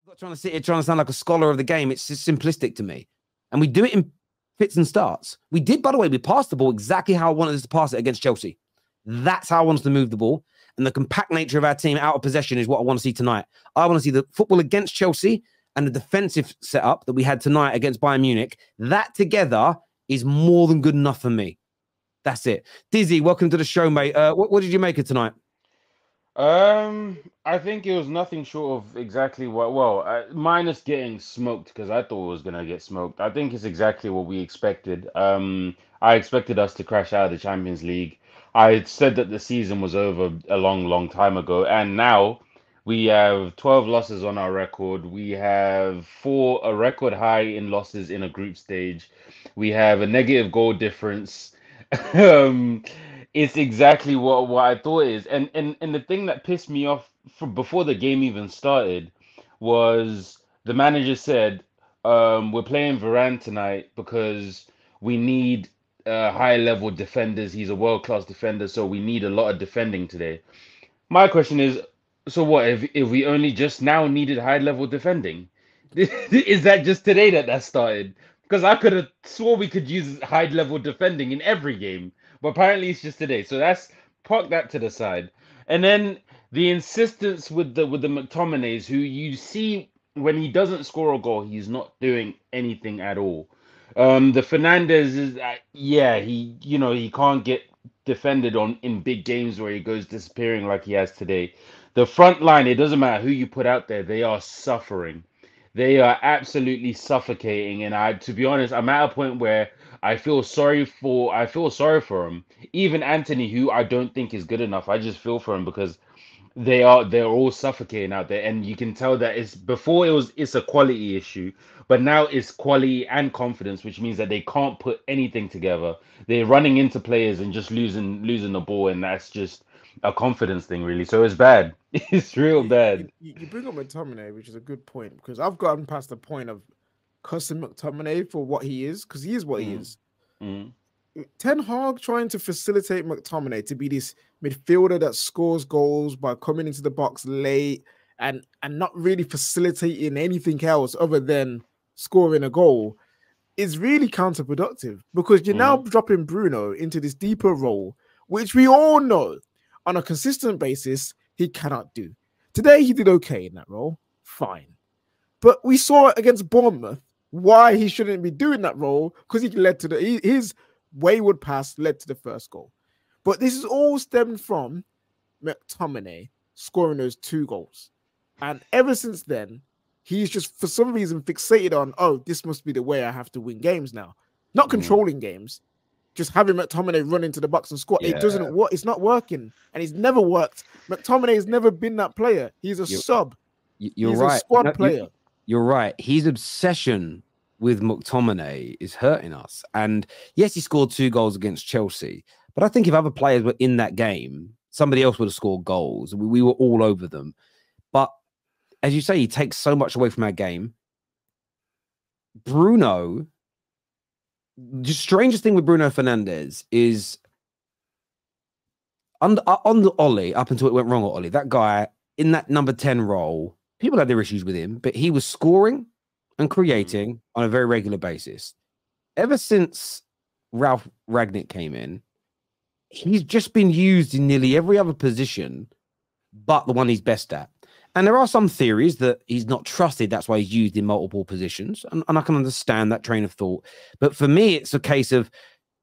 not trying to sit here trying to sound like a scholar of the game. It's just simplistic to me. And we do it in fits and starts. We did, by the way, we passed the ball exactly how I wanted us to pass it against Chelsea. That's how I want us to move the ball. And the compact nature of our team out of possession is what I want to see tonight. I want to see the football against Chelsea and the defensive setup that we had tonight against Bayern Munich. That together is more than good enough for me. That's it. Dizzy, welcome to the show, mate. What did you make of tonight? I think it was nothing short of exactly what, well, minus getting smoked because I thought it was gonna get smoked. I think it's exactly what we expected. I expected us to crash out of the Champions League. I had said that the season was over a long, long time ago, and now we have 12 losses on our record. We have a record high in losses in a group stage. We have a negative goal difference. Um, it's exactly what I thought it is. And the thing that pissed me off from before the game even started was the manager said, we're playing Varane tonight because we need high level defenders. He's a world class defender, so we need a lot of defending today. My question is, so what if we only just now needed high level defending? Is that just today that started? Because I could have swore we could use high level defending in every game, but apparently it's just today. So that's park that to the side. And then the insistence with the McTominays, who you see when he doesn't score a goal, he's not doing anything at all. The Fernandez is yeah, he can't get defended on in big games where he goes disappearing like he has today. The front line, it doesn't matter who you put out there, they are suffering. They are absolutely suffocating, and to be honest, I'm at a point where I feel sorry for him. Even Anthony, who I don't think is good enough, I just feel for him because they're all suffocating out there, and you can tell that it's a quality issue, but now it's quality and confidence, which means that they can't put anything together. They're running into players and just losing the ball, and that's just a confidence thing, really. So it's bad. It's real bad. You bring up McTominay, which is a good point because I've gotten past the point of cussing McTominay for what he is because he is what he Mm, is. mm, Ten Hag trying to facilitate McTominay to be this midfielder that scores goals by coming into the box late and not really facilitating anything else other than scoring a goal is really counterproductive because you're now mm. dropping Bruno into this deeper role, which we all know on a consistent basis he cannot do. Today he did okay in that role, fine. But we saw against Bournemouth why he shouldn't be doing that role because he led to his wayward pass led to the first goal. But this is all stemmed from McTominay scoring those 2 goals. And ever since then, he's just for some reason fixated on, oh, this must be the way I have to win games now. Not Mm. controlling games, just having McTominay run into the box and score. It Yeah, doesn't work. It's not working. And he's never worked. McTominay has never been that player. He's a you're, sub. you're He's a right. squad player. You're right. His obsession with McTominay is hurting us. And yes, he scored 2 goals against Chelsea. But I think if other players were in that game, somebody else would have scored goals. We were all over them. But as you say, he takes so much away from our game. Bruno, the strangest thing with Bruno Fernandes is on the Ollie, up until it went wrong at Ollie, that guy in that number 10 role, people had their issues with him, but he was scoring and Mm. creating on a very regular basis. Ever since Ralph Ragnick came in, he's just been used in nearly every other position but the one he's best at. And there are some theories that he's not trusted. That's why he's used in multiple positions. And I can understand that train of thought. But for me, it's a case of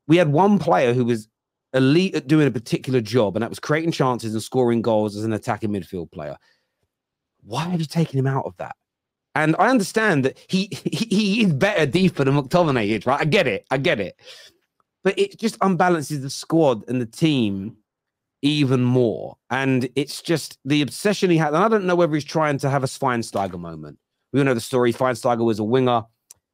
we had one player who was elite at doing a particular job, and that was creating chances and scoring goals as an attacking midfield player. Why have you taken him out of that? And I understand that he is better deeper than McTominay is, right? I get it. But it just unbalances the squad and the team even more. And it's just the obsession he had. And I don't know whether he's trying to have a Schweinsteiger moment. We all know the story. Schweinsteiger was a winger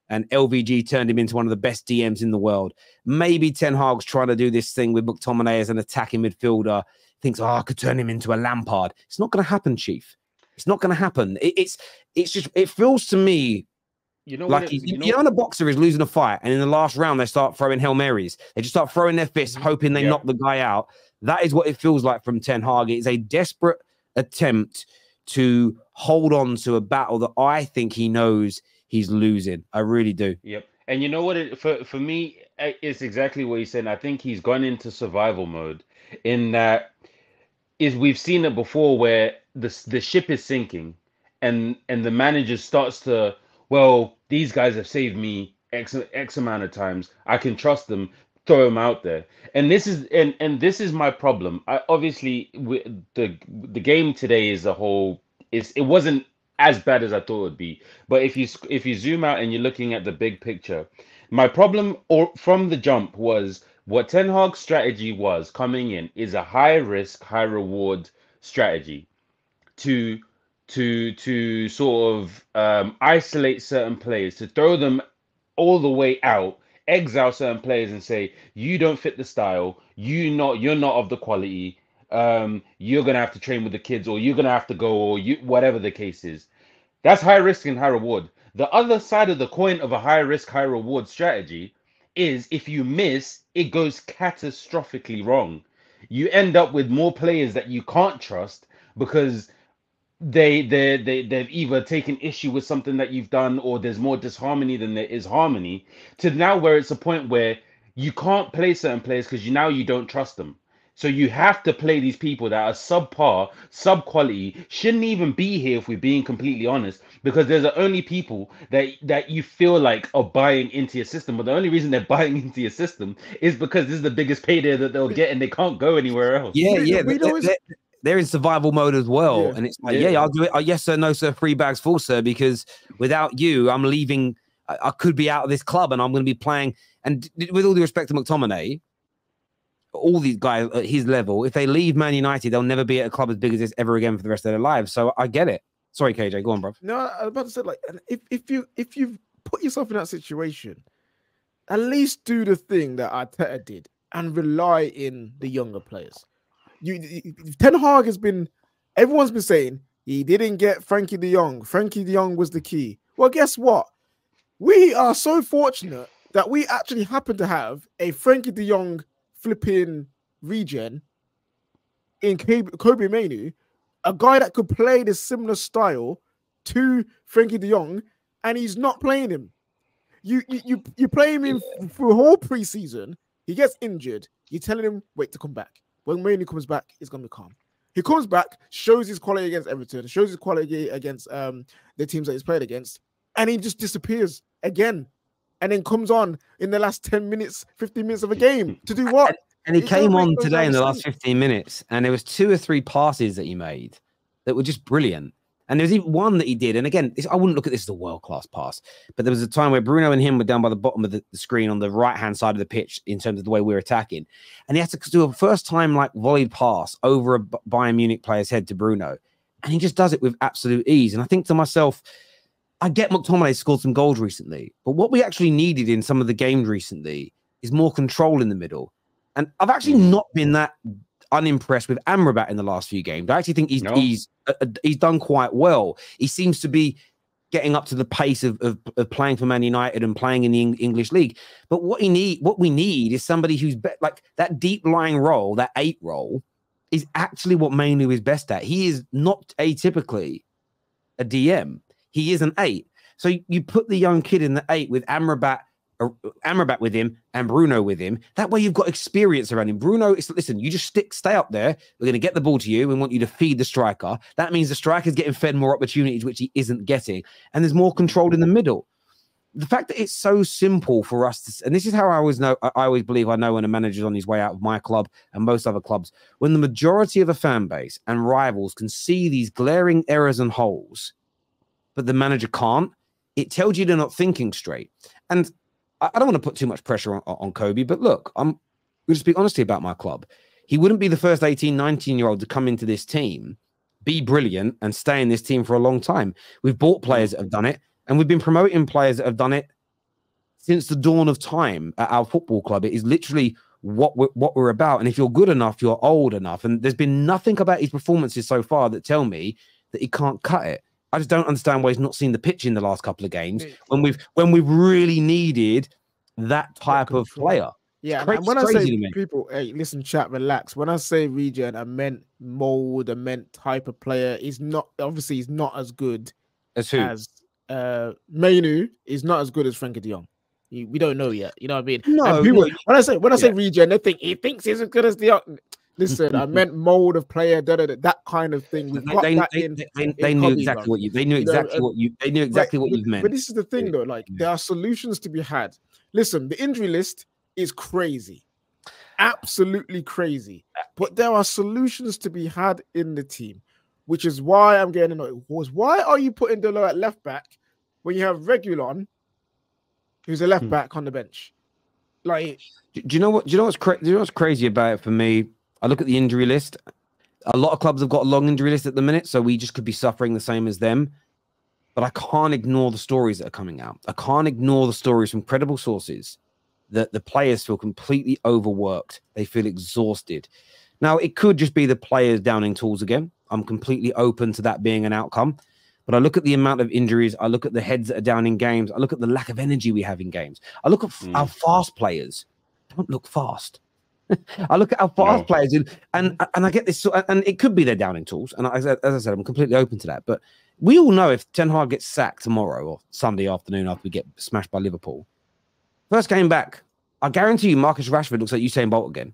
and LVG turned him into one of the best DMs in the world. Maybe Ten Hag's trying to do this thing with McTominay as an attacking midfielder. Thinks, oh, I could turn him into a Lampard. It's not going to happen, Chief. It's not going to happen. It's just, it feels to me You know what like it, he's, you know, when a boxer is losing a fight and in the last round they start throwing Hail Marys. They just start throwing their fists, hoping they Yeah. knock the guy out. That is what it feels like from Ten Hag. It's a desperate attempt to hold on to a battle that I think he knows he's losing. I really do. Yep. And you know what? For me, it's exactly what he said. I think he's gone into survival mode in that is we've seen it before where the ship is sinking and the manager starts to, well, these guys have saved me X amount of times. I can trust them, throw them out there. And this is my problem. Obviously the game today as a whole it wasn't as bad as I thought it would be. But if you zoom out and you're looking at the big picture, my problem from the jump was what Ten Hag's strategy was coming in is a high risk, high reward strategy to sort of isolate certain players, to throw them all the way out, exile certain players, and say you don't fit the style, you're not of the quality. You're gonna have to train with the kids, or you're gonna have to go, or you whatever the case is. That's high risk and high reward. The other side of the coin of a high risk, high reward strategy is if you miss, it goes catastrophically wrong. You end up with more players that you can't trust because they've either taken issue with something that you've done, or there's more disharmony than there is harmony, to now where it's a point where you can't play certain players because you don't trust them. So you have to play these people that are subpar, sub quality, shouldn't even be here if we're being completely honest, because there's the only people that you feel like are buying into your system. But the only reason they're buying into your system is because this is the biggest payday that they'll get and they can't go anywhere else. Yeah. They're in survival mode as well. Yeah. And it's like, I'll do it. Yes, sir, no, sir, 3 bags full, sir, because without you, I'm leaving. I could be out of this club and I'm going to be playing. And with all due respect to McTominay, all these guys at his level, if they leave Man United, they'll never be at a club as big as this ever again for the rest of their lives. So I get it. Sorry, KJ, go on, bro. No, I was about to say, like, if you put yourself in that situation, at least do the thing that Arteta did and rely in the younger players. Ten Hag everyone's been saying he didn't get Frankie de Jong. Frankie de Jong was the key. Well, guess what? We are so fortunate that we actually happen to have a Frankie de Jong flipping regen in Kobe Manu, a guy that could play this similar style to Frankie de Jong, and he's not playing him. You play him in for a whole preseason. He gets injured. You're telling him wait to come back. When Manu comes back, he's gonna be calm. He comes back, shows his quality against Everton, shows his quality against the teams that he's played against, and he just disappears again. And then comes on in the last 10 minutes, 15 minutes of a game to do what? And he came on today in the last 15 minutes, and there was 2 or 3 passes that he made that were just brilliant. And there was even one that he did. And again, I wouldn't look at this as a world-class pass, but there was a time where Bruno and him were down by the bottom of the screen on the right-hand side of the pitch in terms of the way we were attacking. And he had to do a first-time like volleyed pass over a Bayern Munich player's head to Bruno. And he just does it with absolute ease. And I think to myself, I get McTominay scored some goals recently, but what we actually needed in some of the games recently is more control in the middle. And I've actually not been that unimpressed with Amrabat in the last few games. I actually think he's done quite well. He seems to be getting up to the pace of playing for Man United and playing in the English league. But what we need is somebody who's like that deep lying role, that 8 role, is actually what Manu is best at. He is not atypically a DM. He is an 8. So you put the young kid in the 8 with Amrabat with him and Bruno with him. That way you've got experience around him. Bruno, listen, you just stay up there. We're going to get the ball to you and want you to feed the striker. That means the striker's getting fed more opportunities, which he isn't getting. And there's more control in the middle. The fact that it's so simple for us to, and this is how I always believe I know when a manager's on his way out of my club and most other clubs, when the majority of a fan base and rivals can see these glaring errors and holes, but the manager can't, it tells you they're not thinking straight. And I don't want to put too much pressure on Kobe, but look, I'm going to speak honestly about my club. He wouldn't be the first 18, 19-year-old to come into this team, be brilliant, and stay in this team for a long time. We've bought players that have done it, and we've been promoting players that have done it since the dawn of time at our football club. It is literally what we're about. And if you're good enough, you're old enough. And there's been nothing about his performances so far that tell me that he can't cut it. I just don't understand why he's not seen the pitch in the last couple of games when we've really needed that type of player. Yeah, It's and when I crazy say to me. people, hey, listen, chat, relax. When I say regen, I meant mold, I meant type of player. He's not as good As who? as Mainu is not as good as Frankie de Jong. We don't know yet. You know what I mean? And No, people, no. when I say regen, they think he thinks he's as good as de Jong. Listen, I meant mold of player, that kind of thing. We've got that in knew Kobe, exactly bro. what you they knew exactly what you've meant. But this is the thing, though. Like, there are solutions to be had. Listen, the injury list is crazy, absolutely crazy. But there are solutions to be had in the team, which is why I'm getting annoyed. Why are you putting Delo at left back when you have Regulon, who's a left back on the bench? Like, do you know what's crazy about it for me? I look at the injury list. A lot of clubs have got a long injury list at the minute, so we just could be suffering the same as them. But I can't ignore the stories that are coming out. I can't ignore the stories from credible sources that the players feel completely overworked. They feel exhausted. Now, it could just be the players downing tools again. I'm completely open to that being an outcome. But I look at the amount of injuries. I look at the heads that are down in games. I look at the lack of energy we have in games. I look at our fast players. Don't look fast. I look at our fast players, and I get this, and it could be they're downing tools. And as I said, I'm completely open to that. But we all know if Ten Hag gets sacked tomorrow or Sunday afternoon after we get smashed by Liverpool, first game back, I guarantee you Marcus Rashford looks like Usain Bolt again.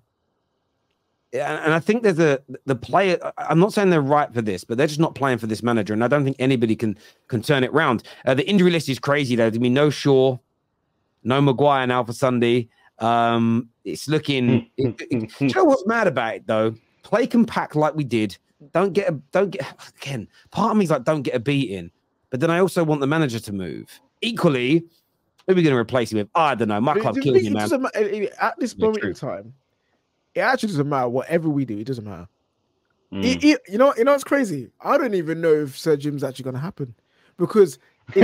And I think there's the player. I'm not saying they're right for this, but they're just not playing for this manager. And I don't think anybody can turn it round. The injury list is crazy, though. I mean, no Shaw, no Maguire now for Sunday. It's looking. Do you know what's mad about it though? Play compact like we did. Don't get again. Part of me's like, don't get a beating, but then I also want the manager to move. Equally, who are we going to replace him with? I don't know. My club kills me, man. At this moment in time, it actually doesn't matter. Whatever we do, it doesn't matter. You know, it's crazy. I don't even know if Sir Jim's actually going to happen because he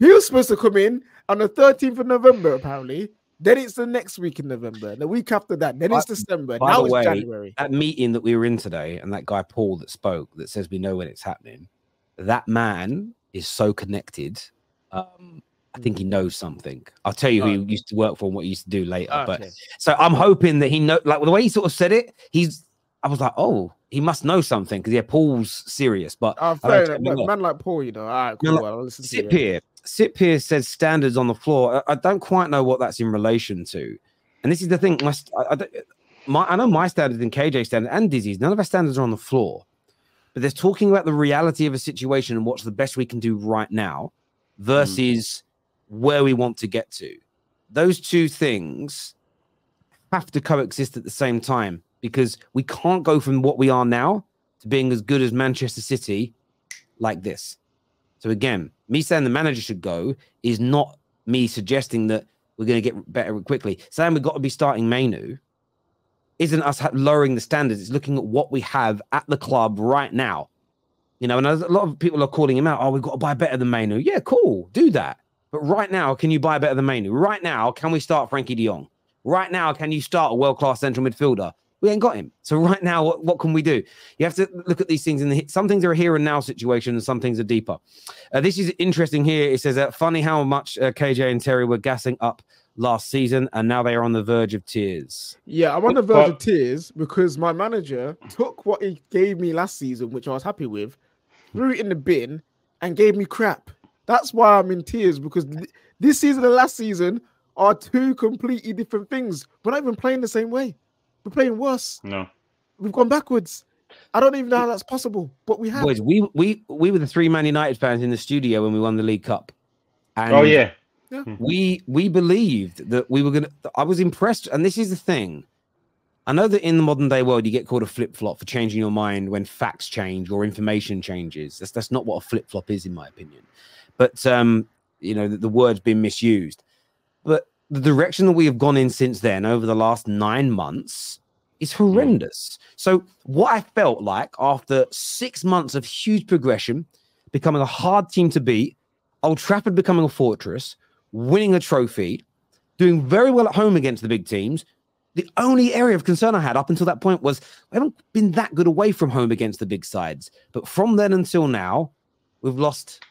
was supposed to come in on the 13th of November, apparently. Then it's the next week in November. The week after that, then it's December. Now it's January. That meeting that we were in today, and that guy Paul that spoke, that says we know when it's happening. That man is so connected. I think he knows something. I'll tell you who he used to work for and what he used to do later. Okay. But so I'm hoping that he know, like the way he sort of said it. I was like, oh, he must know something because Paul's serious. But fair enough. Man like Paul, you know. All right, cool. I'll listen to you. Sip here says standards on the floor. I don't quite know what that's in relation to. And this is the thing. I know my standards and KJ standard and Dizzy's. None of our standards are on the floor. But there's talking about the reality of a situation and what's the best we can do right now versus where we want to get to. Those two things have to coexist at the same time because we can't go from what we are now to being as good as Manchester City like this. So again, me saying the manager should go is not me suggesting that we're going to get better quickly. Saying we've got to be starting Mainu isn't us lowering the standards. It's looking at what we have at the club right now. You know, and a lot of people are calling him out. Oh, we've got to buy better than Mainu. Yeah, cool. Do that. But right now, can you buy better than Mainu? Right now, can we start Frankie de Jong? Right now, can you start a world-class central midfielder? We ain't got him. So right now, what can we do? You have to look at these things. Some things are a here and now situation, and some things are deeper. This is interesting here. It says, funny how much KJ and Terry were gassing up last season, and now they are on the verge of tears. Yeah, I'm on the verge of tears because my manager took what he gave me last season, which I was happy with, threw it in the bin, and gave me crap. That's why I'm in tears because this season and last season are two completely different things. We're not even playing the same way. We're playing worse. No, we've gone backwards. I don't even know how that's possible, but we have. Boys, we were the three Man United fans in the studio when we won the League Cup. And we believed that we were gonna. I was impressed, and this is the thing. I know that in the modern day world, you get called a flip flop for changing your mind when facts change or information changes. That's not what a flip flop is, in my opinion. But you know, the word's been misused. But the direction that we have gone in since then, over the last 9 months, is horrendous. So what I felt like after 6 months of huge progression, becoming a hard team to beat, Old Trafford becoming a fortress, winning a trophy, doing very well at home against the big teams, the only area of concern I had up until that point was we haven't been that good away from home against the big sides. But from then until now, we've lost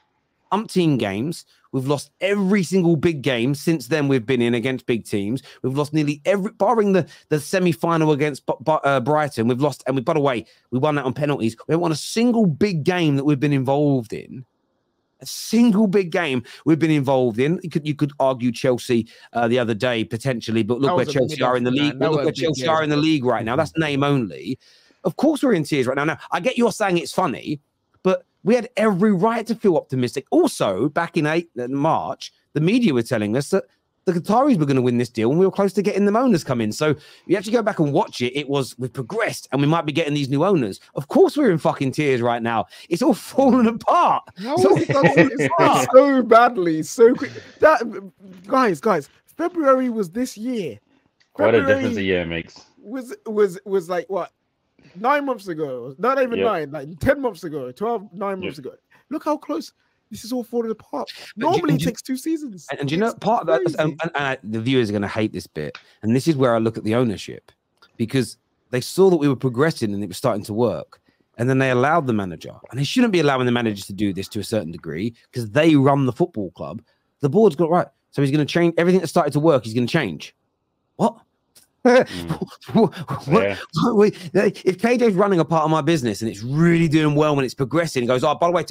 umpteen games. We've lost every single big game since then we've been in against big teams. We've lost nearly every, barring the semi-final against Brighton. We've lost, and by the way, we won that on penalties. We haven't won a single big game that we've been involved in. A single big game we've been involved in. You could argue Chelsea the other day potentially, but look where Chelsea are in the league. Look where Chelsea are in the league right now. That's name only. Of course, we're in tears right now. Now, I get you're saying it's funny, but we had every right to feel optimistic. Also, back in March, the media were telling us that the Qataris were going to win this deal, and we were close to getting them owners come in. So you have to go back and watch it. It was, we've progressed, and we might be getting these new owners. Of course, we're in fucking tears right now. It's all falling apart. No, it's so badly, so quick. That guys, February was this year. What a difference a year makes. Was like what? 9 months ago, not even 9, like 10 months ago, 9 months ago. Look how close this is all falling apart. Normally, it takes 2 seasons. And you know, part of that, and the viewers are going to hate this bit. And this is where I look at the ownership, because they saw that we were progressing and it was starting to work. And then they allowed the manager, and they shouldn't be allowing the managers to do this to a certain degree because they run the football club. The board's got right. So he's going to change everything that started to work. He's going to change. What? If KJ's running a part of my business and it's really doing well when it's progressing, he goes, oh, by the way,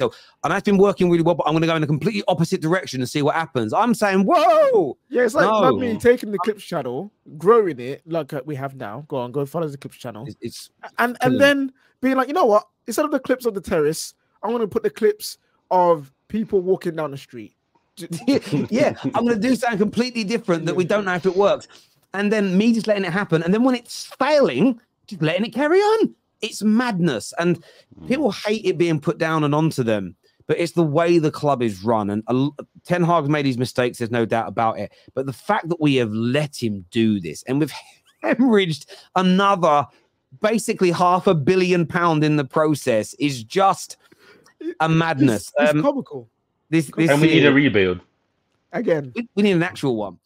and I've been working really well, but I'm going to go in a completely opposite direction and see what happens. I'm saying, whoa. Yeah, it's like me taking the Clips channel, growing it like we have now. Go follow the Clips channel. And then being like, you know what? Instead of the clips of the terrace, I'm going to put the clips of people walking down the street. Yeah, I'm going to do something completely different that we don't know if it works. And then me just letting it happen. And then when it's failing, just letting it carry on. It's madness. And people hate it being put down and onto them. But it's the way the club is run. And Ten Hag's made his mistakes. There's no doubt about it. But the fact that we have let him do this, and we've hemorrhaged another basically £500 million in the process, is just a madness. It's comical. And we need a rebuild. Again. We need an actual one.